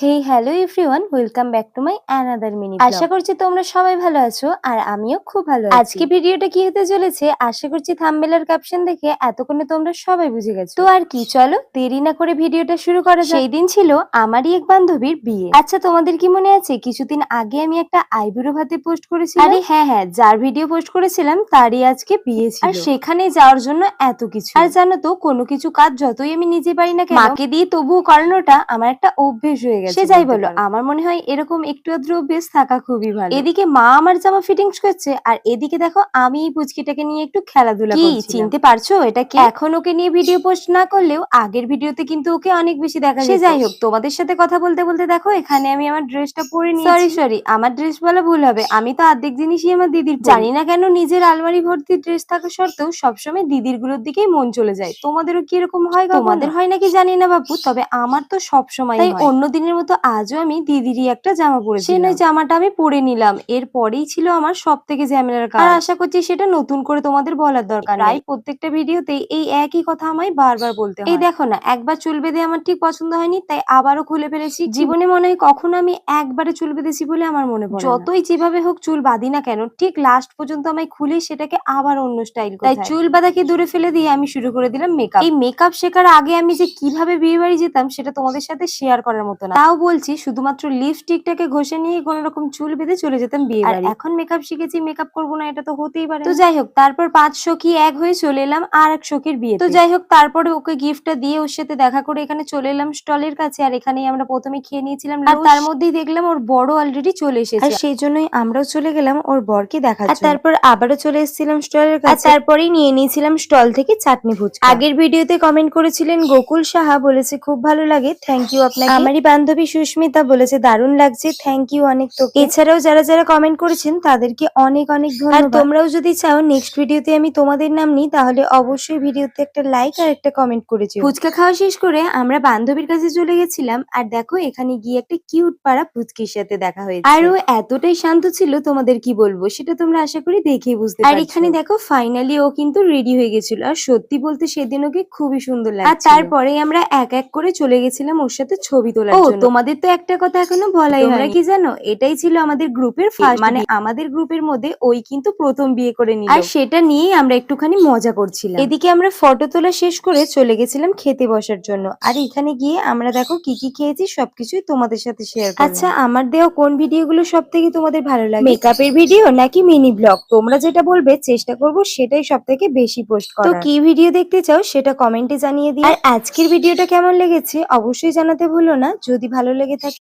Hey hello everyone, welcome back to my another mini vlog. আশা করছি তোমরা সবাই ভালো আছো আর আমিও খুব ভালো আছি। আজকে ভিডিওটা কি হতে চলেছে আশা করছি থাম্বনেল আর ক্যাপশন দেখে এতক্ষণে তোমরা সবাই বুঝে গেছো। তো আর কি, চলো দেরি না করে ভিডিওটা শুরু করা যাক। সেই দিন ছিল আমারই এক বান্ধবীর বিয়ে। আচ্ছা, তোমাদের কি মনে আছে কিছুদিন আগে আমি একটা আইবুড়ো ভাতে পোস্ট করেছিলাম? আরে হ্যাঁ হ্যাঁ, যার ভিডিও পোস্ট করেছিলাম তারই আজকে বিয়ে ছিল। আর সেখানে যাওয়ার জন্য এত কিছু। আর জানো তো, কোনো কিছু কাজ যতই আমি নিজে পারি না কেন, মাকে দিয়ে তবুও করানোটা আমার একটা অভ্যেস হয়ে গেছে। সে যাই বলো, আমার মনে হয় এরকম একটু আধটু অভ্যেস থাকা খুবই ভালো। এদিকে মা আমার জামা ফিটিংস করছে আর এদিকে দেখো আমি এই পুচকিটাকে নিয়ে একটু খেলাধুলা করছি। চিনতে পারছো এটা কে? এখন ওকে নিয়ে ভিডিও পোস্ট না করলেও আগের ভিডিওতে কিন্তু ওকে অনেক বেশি দেখা যেত। সে যাই হোক, তোমাদের সাথে কথা বলতে বলতে দেখো এখানে আমি আমার ড্রেসটা পরে নিয়েছি। সরি, আমার ড্রেস বলা ভুল হবে, আমি তো অর্ধেক জিনিসই আমার দিদির। জানি না কেন নিজের আলমারি ভর্তি ড্রেস থাকা সত্ত্বেও সবসময় দিদির গুলোর দিকেই মন চলে যায়। তোমাদেরও কি এরকম হয়? তোমাদের হয় নাকি জানি না বাপু, তবে আমার তো সবসময়। তাই অন্য দিনের মতো আজও আমি দিদিরই একটা জামা পরেছি। সে নয়, জামাটা আমি পরে নিলাম, এরপরেই ছিল আমার সব থেকে ঝামেলার কাজ। আর আশা করছি সেটা নতুন করে তোমাদের বলার দরকার নেই। প্রায় প্রত্যেকটা ভিডিওতে এই একই কথা আমায় বারবার বলতে হয়। এই দেখো না, একবার চুল বেঁধে আমার ঠিক পছন্দ হয়নি, তাই আবারও খুলে ফেলেছি। জীবনে মনে হয় কখনো আমি একবারে চুল বেঁধেছি বলে আমার মনে পড়ে না। যতই যেভাবে হোক চুল বাঁধি না কেন, ঠিক লাস্ট পর্যন্ত আমায় খুলে সেটাকে আবার অন্য স্টাইল করে। তাই চুল বাঁধাকে দূরে ফেলে দিয়ে আমি শুরু করে দিলাম মেকআপ। এই মেকআপ শেখার আগে আমি যে কিভাবে বিয়ে বাড়ি যেতাম সেটা তোমাদের সাথে শেয়ার করার মতো না। তাও বলছি, শুধুমাত্র লিপস্টিকটাকে ঘষে নিয়ে কোনো রকম চুল বেঁধে চলে যেতাম বিয়ে বাড়ি। এখন মেকআপ শিখেছি, মেকআপ করবো না এটা তো হতেই পারে। তো যাই হোক, তারপর 5 সখী এক হয়ে চলে এলাম আর এক সখীর বিয়ে। তো যাই হোক, তারপরে ওকে গিফটটা দিয়ে ওর সাথে দেখা করে এখানে চলে এলাম স্টলের কাছে। আর এখানেই আমরা প্রথমে খেয়ে নিয়েছিলাম, আর তার মধ্যেই দেখলাম ওর বড় অলরেডি চলে এসেছে। আর সেই জন্যই আমরাও চলে গেলাম ওর বরকে দেখার জন্য। আর তারপর আবারও চলে এসেছিলাম স্টলের কাছে। আর তারপরেই নিয়ে নিয়েছিলাম স্টল থেকে চাটনি ফুচকা। আগের ভিডিওতে কমেন্ট করেছিলেন গোকুল সাহা, বলেছে খুব ভালো লাগে, থ্যাংক ইউ আপনাকে। আমারই বান্ধবী সুস্মিতা বলেছে দারুণ লাগছে, থ্যাংক ইউ অনেক তোকে। এছাড়াও যারা যারা কমেন্ট করেছেন তাদেরকে অনেক অনেক ধন্যবাদ। আর তোমরাও যদি চাও নেক্সট ভিডিওতে আমি তোমাদের নাম নিই, তাহলে অবশ্যই ভিডিওতে একটা লাইক আর একটা কমেন্ট করেছি। ফুচকা খাওয়া শেষ করে আমরা বান্ধবীর কাছে চলে গেছিলাম। আর দেখো এখানে গিয়ে একটা কিউট পাড়া পুচকির সাথে দেখা হয়েছে। আর ও এতটাই শান্ত ছিল, তোমাদের কি বলবো সেটা তোমরা আশা করি দেখেই বুঝতে পারছো। আর এখানে দেখো ফাইনালি ও কিন্তু রেডি হয়ে গেছিল। আর সত্যি বলতে সেদিন ওকে খুবই সুন্দর লাগছিল। আর তারপরে আমরা এক এক করে চলে গেছিলাম ওর সাথে ছবি তোলার জন্য। তোমাদের তো একটা কথা এখনো বলাই হয়নি, তোমরা কি জানো এটাই ছিল আমাদের গ্রুপের ফার্স্ট, মানে আমাদের গ্রুপের মধ্যে ওই কিন্তু প্রথম বিয়ে করে নিল। আর সেটা নিয়েই আমরা একটুখানি মজা করছিলাম। এদিকে আমরা ফটো তোলা শেষ করে চলে গেছিলাম খেতে বসার জন্য। আর এখানে গিয়ে আমরা দেখো কি কি খেয়েছি সবকিছুই তোমাদের সাথে শেয়ার করব। আচ্ছা, আমার দেওয়া কোন ভিডিওগুলো সব থেকে তোমাদের ভালো লাগে? মেকআপের ভিডিও নাকি মিনি ব্লগ? তোমরা যেটা বলবে চেষ্টা করব সেটাই সব থেকে বেশি পোস্ট করার। তো কি ভিডিও দেখতে চাও সেটা কমেন্টে জানিয়ে দিও। আর আজকের ভিডিওটা কেমন লেগেছে অবশ্যই জানাতে ভুলো না। যদি ভালো লেগে থাকে